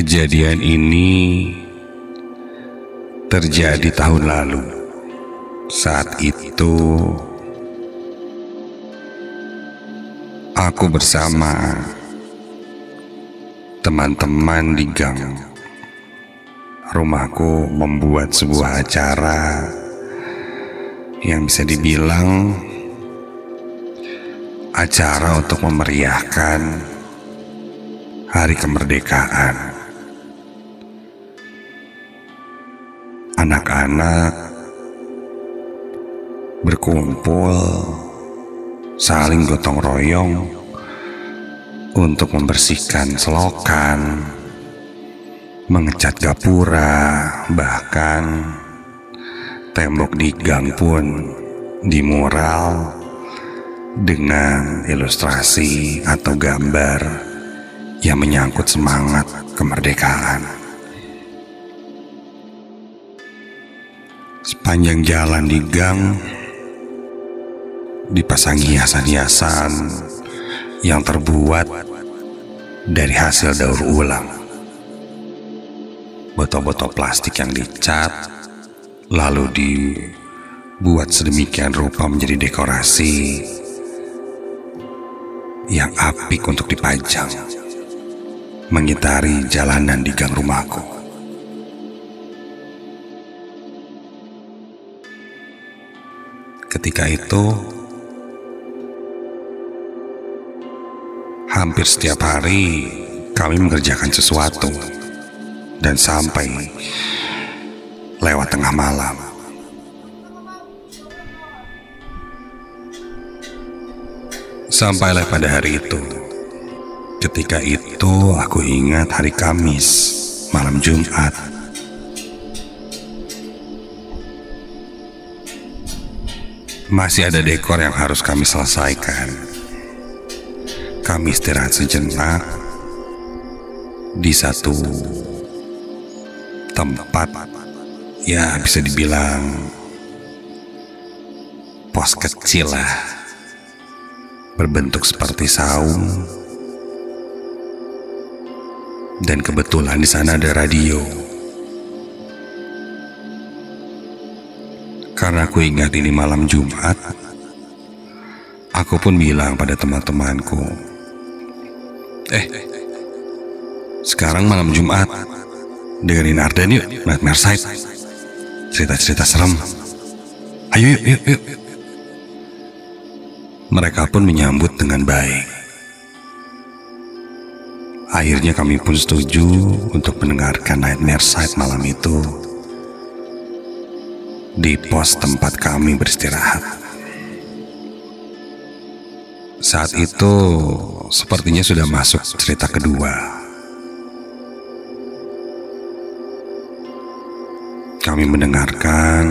Kejadian ini terjadi tahun lalu. Saat itu aku bersama teman-teman di gang rumahku membuat sebuah acara yang bisa dibilang acara untuk memeriahkan hari kemerdekaan. Anak-anak berkumpul, saling gotong royong untuk membersihkan selokan, mengecat gapura, bahkan tembok di gang pun dimural dengan ilustrasi atau gambar yang menyangkut semangat kemerdekaan. Sepanjang jalan di gang dipasangi hiasan-hiasan yang terbuat dari hasil daur ulang. Botol-botol plastik yang dicat lalu dibuat sedemikian rupa menjadi dekorasi yang apik untuk dipajang, mengitari jalanan di gang rumahku. Ketika itu, hampir setiap hari kami mengerjakan sesuatu dan sampai lewat tengah malam. Sampailah pada hari itu. Ketika itu aku ingat hari Kamis, malam Jumat. Masih ada dekor yang harus kami selesaikan. Kami istirahat sejenak di satu tempat, ya bisa dibilang pos kecil lah, berbentuk seperti saung, dan kebetulan di sana ada radio. Karena aku ingat ini malam Jumat, aku pun bilang pada teman-temanku, sekarang malam Jumat, dengerin Arden yuk, Nightmare Side, cerita-cerita serem. Ayo yuk. Mereka pun menyambut dengan baik. Akhirnya kami pun setuju untuk mendengarkan Nightmare Side malam itu di pos tempat kami beristirahat. Saat itu sepertinya sudah masuk cerita kedua. Kami mendengarkan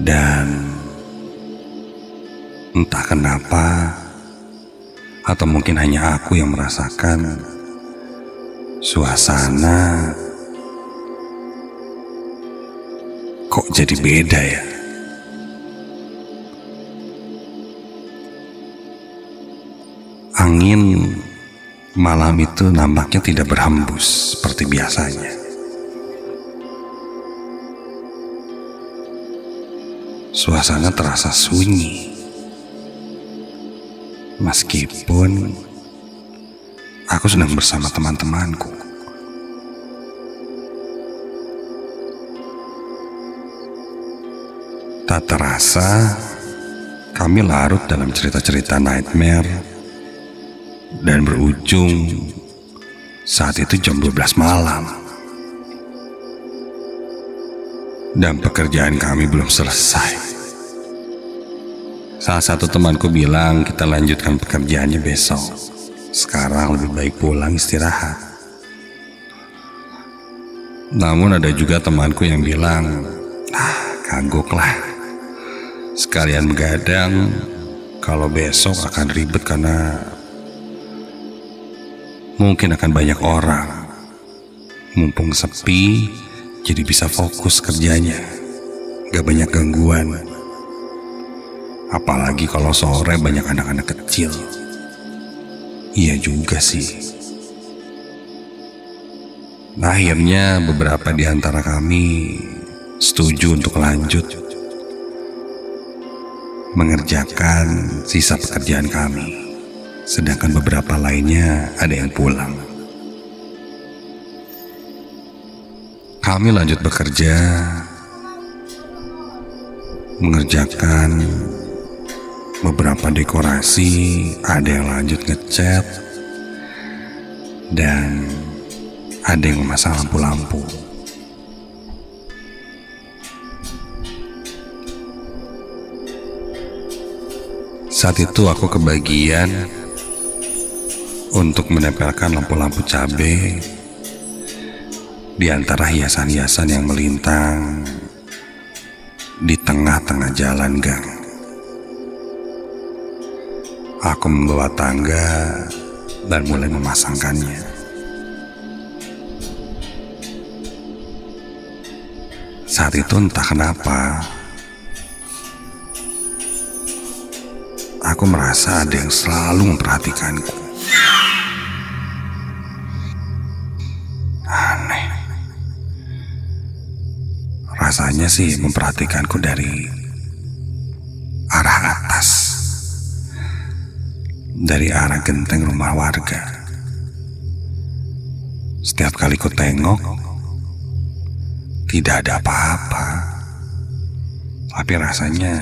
dan entah kenapa, atau mungkin hanya aku yang merasakan suasana kok jadi beda ya. Angin malam itu nampaknya tidak berhembus seperti biasanya. Suasana terasa sunyi, meskipun aku sedang bersama teman-temanku. Tak terasa, kami larut dalam cerita-cerita nightmare dan berujung saat itu jam 12 malam. Dan pekerjaan kami belum selesai. Salah satu temanku bilang kita lanjutkan pekerjaannya besok. Sekarang lebih baik pulang istirahat. Namun ada juga temanku yang bilang, kagok lah. Sekalian begadang, kalau besok akan ribet karena mungkin akan banyak orang. Mumpung sepi, jadi bisa fokus kerjanya, gak banyak gangguan. Apalagi kalau sore banyak anak-anak kecil. Iya juga sih. Akhirnya beberapa di antara kami setuju untuk lanjut mengerjakan sisa pekerjaan kami, sedangkan beberapa lainnya ada yang pulang. Kami lanjut bekerja, mengerjakan beberapa dekorasi, ada yang lanjut ngecat, dan ada yang memasang lampu-lampu. Saat itu aku kebagian untuk menempelkan lampu-lampu cabai di antara hiasan-hiasan yang melintang di tengah-tengah jalan gang. Aku membawa tangga dan mulai memasangkannya. Saat itu entah kenapa aku merasa ada yang selalu memperhatikanku. Aneh. Rasanya sih memperhatikanku dari arah atas, dari arah genteng rumah warga. Setiap kali ku tengok, tidak ada apa-apa, tapi rasanya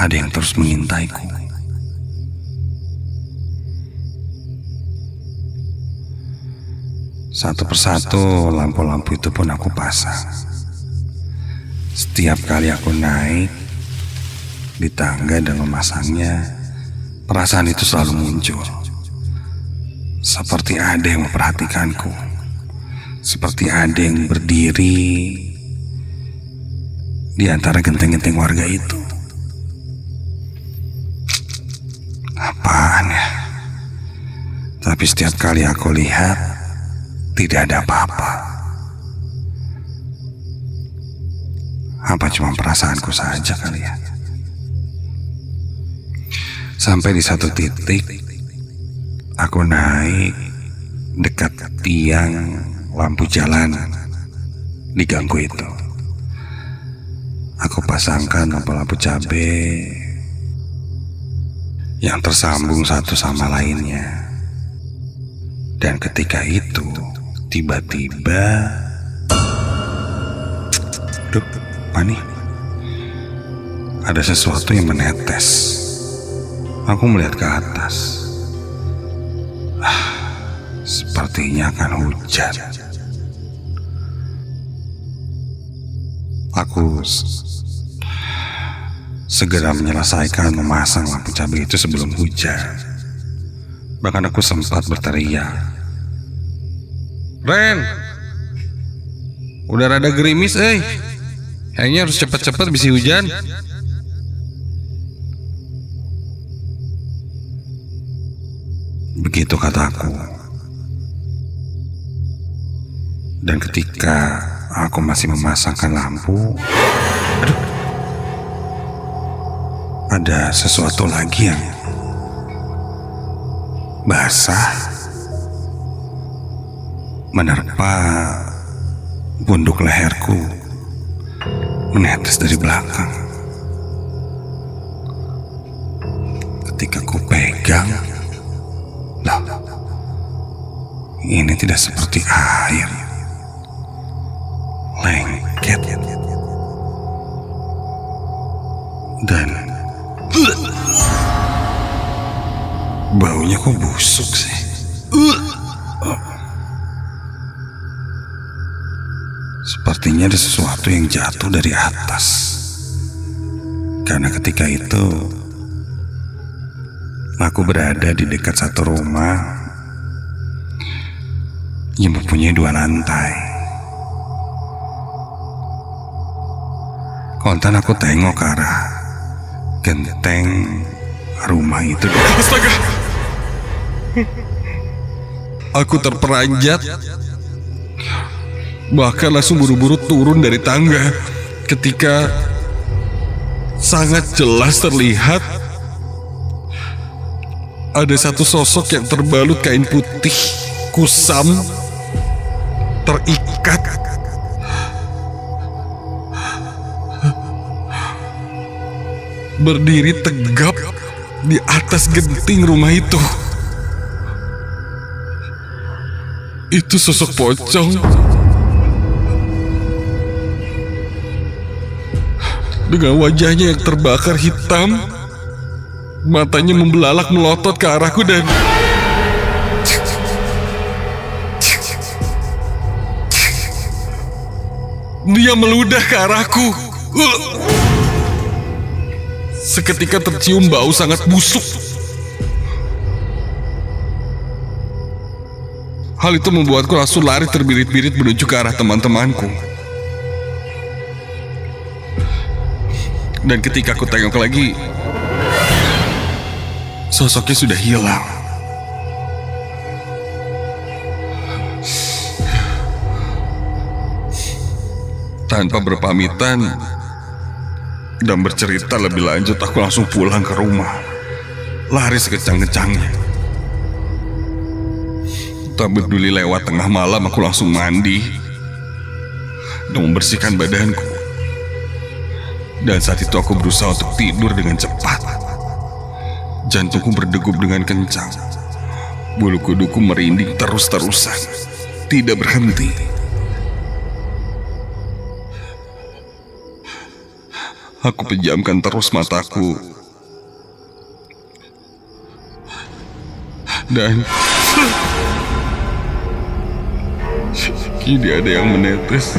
ada yang terus mengintaiku. Satu persatu lampu-lampu itu pun aku pasang. Setiap kali aku naik di tangga dan memasangnya, perasaan itu selalu muncul. Seperti ada yang memperhatikanku, seperti ada yang berdiri di antara genteng-genteng warga itu. Apaan ya? Tapi setiap kali aku lihat, tidak ada apa-apa. Apa cuma perasaanku saja kali ya? Sampai di satu titik, aku naik dekat tiang lampu jalan di ganggu itu. Aku pasangkan lampu-lampu cabai yang tersambung satu sama lainnya. Dan ketika itu tiba-tiba, duh, apa nih? Ada sesuatu yang menetes. Aku melihat ke atas. Sepertinya akan hujan. Aku segera menyelesaikan memasang lampu cabai itu sebelum hujan. Bahkan aku sempat berteriak, "Ren, udah rada gerimis, kayaknya harus cepat-cepat bisa hujan." Begitu kataku. Dan ketika aku masih memasangkan lampu, ada sesuatu lagi yang basah menerpa punduk leherku, menetes dari belakang. Ketika ku pegang, lah, ini tidak seperti air, lengket, dan baunya kok busuk sih. Sepertinya ada sesuatu yang jatuh dari atas. Karena ketika itu aku berada di dekat satu rumah yang mempunyai 2 lantai. Kontan aku tengok ke arah genteng rumah itu. Astaga! Aku terperanjat, bahkan langsung buru-buru turun dari tangga ketika sangat jelas terlihat ada satu sosok yang terbalut kain putih kusam terikat. Berdiri tegap di atas genting rumah itu. Itu sosok pocong dengan wajahnya yang terbakar hitam, matanya membelalak melotot ke arahku dan dia meludah ke arahku. Seketika tercium bau sangat busuk. Hal itu membuatku langsung lari terbirit-birit menuju ke arah teman-temanku. Dan ketika aku tengok lagi, sosoknya sudah hilang. Tanpa berpamitan dan bercerita lebih lanjut, aku langsung pulang ke rumah, lari sekecang-kecangnya. Tak peduli lewat tengah malam, aku langsung mandi dan membersihkan badanku. Dan saat itu aku berusaha untuk tidur dengan cepat. Jantungku berdegup dengan kencang. Bulu kuduku merinding terus-terusan, tidak berhenti. Aku pejamkan terus mataku. Dan kini ada yang menetes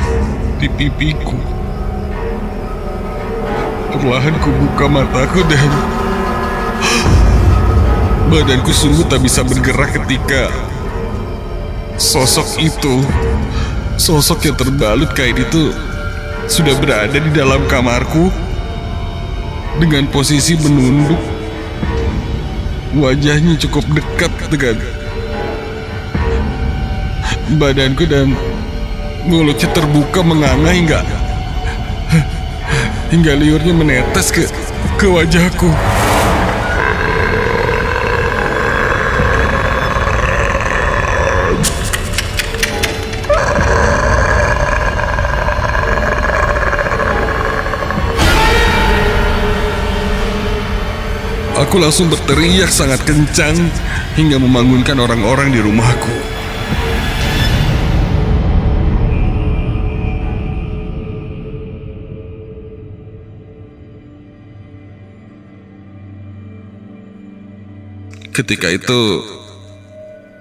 di pipiku. Perlahan ku buka mataku dan badanku sungguh tak bisa bergerak ketika sosok itu, sosok yang terbalut kain itu sudah berada di dalam kamarku dengan posisi menunduk. Wajahnya cukup dekat dengan badanku dan mulutnya terbuka menganga hingga liurnya menetes ke wajahku. Aku langsung berteriak sangat kencang hingga membangunkan orang-orang di rumahku. Ketika itu,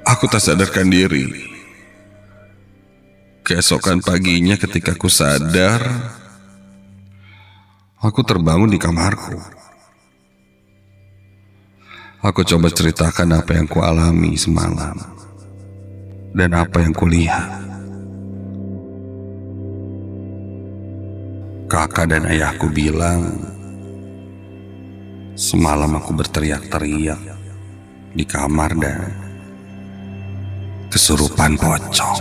aku tak sadarkan diri. Keesokan paginya ketika aku sadar, aku terbangun di kamarku. Aku coba ceritakan apa yang kualami semalam dan apa yang kulihat. Kakak dan ayahku bilang, semalam aku berteriak-teriak di kamar dan kesurupan pocong.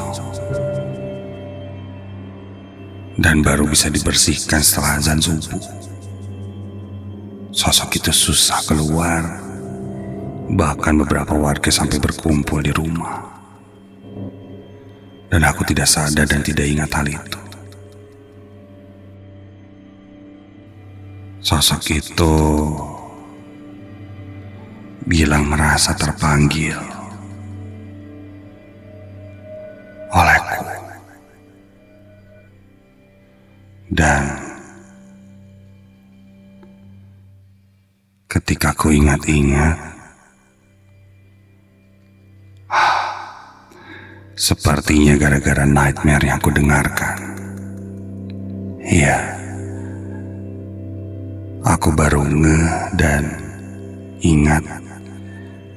Dan baru bisa dibersihkan setelah azan subuh. Sosok itu susah keluar. Bahkan beberapa warga sampai berkumpul di rumah. Dan aku tidak sadar dan tidak ingat hal itu. Sosok itu bilang merasa terpanggil olehku. Dan ketika ku ingat-ingat, sepertinya gara-gara nightmare yang ku dengarkan. Iya, aku baru ngeh dan ingat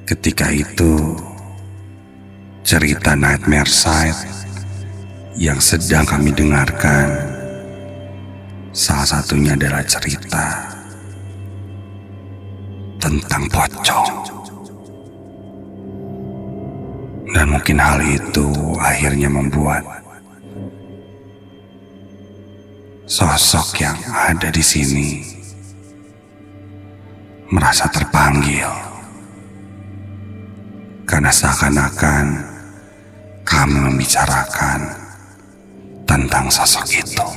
ketika itu cerita Nightmare Side yang sedang kami dengarkan, salah satunya adalah cerita tentang pocong. Dan mungkin hal itu akhirnya membuat sosok yang ada di sini merasa terpanggil. Karena seakan-akan kami membicarakan tentang sosok itu.